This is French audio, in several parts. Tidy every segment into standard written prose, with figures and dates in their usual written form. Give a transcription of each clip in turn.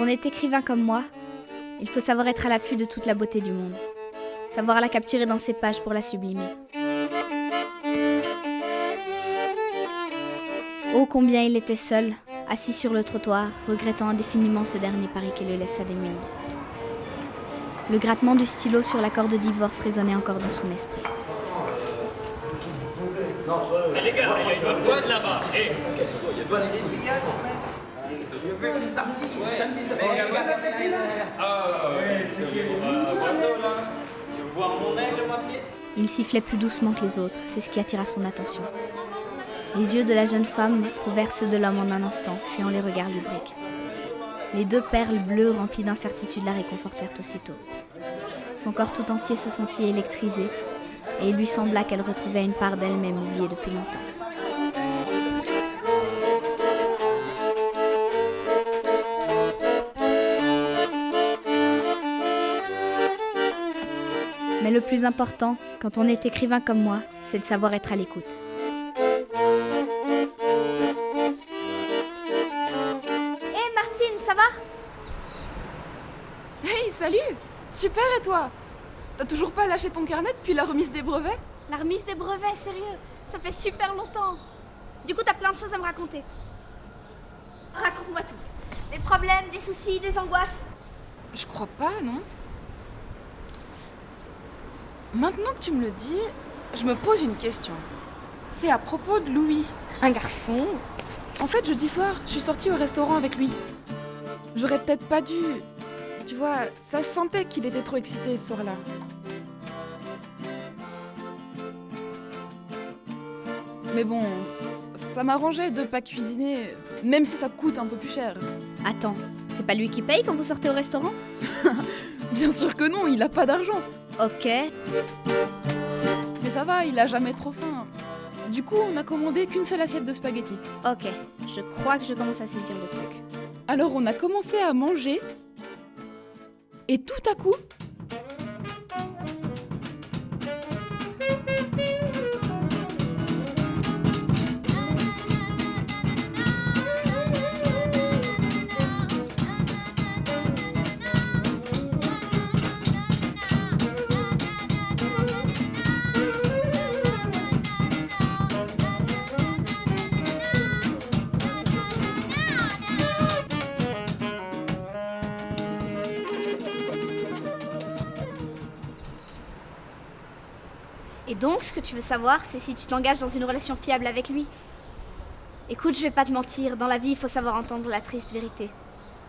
est écrivain comme moi, il faut savoir être à l'affût de toute la beauté du monde. Savoir la capturer dans ses pages pour la sublimer. Oh, combien il était seul, assis sur le trottoir, regrettant indéfiniment ce dernier pari qui le laissa démuni. Le grattement du stylo sur l'accord de divorce résonnait encore dans son esprit. Eh les gars, il y a une bonne boîte là-bas. Eh, tu veux voir mon aigle, ma petite? Il sifflait plus doucement que les autres, c'est ce qui attira son attention. Les yeux de la jeune femme trouvèrent ceux de l'homme en un instant, fuyant les regards lubriques. Les deux perles bleues remplies d'incertitude la réconfortèrent aussitôt. Son corps tout entier se sentit électrisé, et il lui sembla qu'elle retrouvait une part d'elle-même oubliée depuis longtemps. Mais le plus important, quand on est écrivain comme moi, c'est de savoir être à l'écoute. Hé Martine, ça va? Hey, salut! Super, et toi? T'as toujours pas lâché ton carnet depuis la remise des brevets? La remise des brevets, sérieux? Ça fait super longtemps. Du coup, t'as plein de choses à me raconter. Raconte-moi tout. Des problèmes, des soucis, des angoisses. Je crois pas, non? Maintenant que tu me le dis, je me pose une question. C'est à propos de Louis. Un garçon? En fait, jeudi soir, je suis sortie au restaurant avec lui. J'aurais peut-être pas dû... Tu vois, ça se sentait qu'il était trop excité ce soir-là. Mais bon, ça m'arrangeait de pas cuisiner, même si ça coûte un peu plus cher. Attends, c'est pas lui qui paye quand vous sortez au restaurant? Bien sûr que non, il a pas d'argent. Ok. Mais ça va, il a jamais trop faim. Du coup, on a commandé qu'une seule assiette de spaghettis. Ok, je crois que je commence à saisir le truc. Alors on a commencé à manger, et tout à coup... Et donc, ce que tu veux savoir, c'est si tu t'engages dans une relation fiable avec lui. Écoute, je vais pas te mentir, dans la vie, il faut savoir entendre la triste vérité.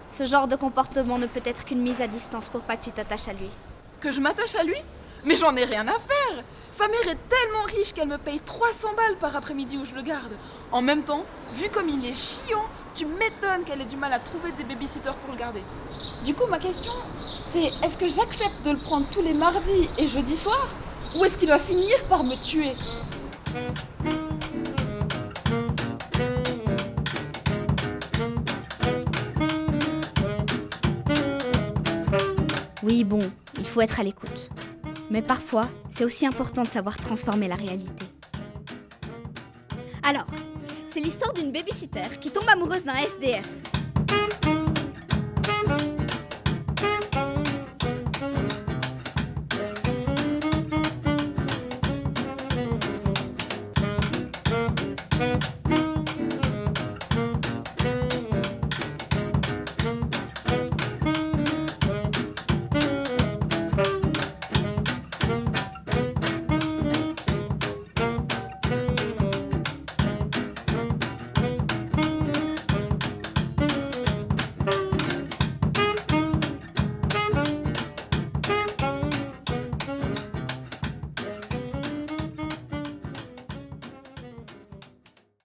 Ce genre de comportement ne peut être qu'une mise à distance pour pas que tu t'attaches à lui. Que je m'attache à lui? Mais j'en ai rien à faire! Sa mère est tellement riche qu'elle me paye 300 balles par après-midi où je le garde. En même temps, vu comme il est chiant, tu m'étonnes qu'elle ait du mal à trouver des babysitters pour le garder. Du coup, ma question, c'est est-ce que j'accepte de le prendre tous les mardis et jeudis soirs? Ou est-ce qu'il va finir par me tuer? Oui, bon, il faut être à l'écoute. Mais parfois, c'est aussi important de savoir transformer la réalité. Alors, c'est l'histoire d'une babysitter qui tombe amoureuse d'un SDF.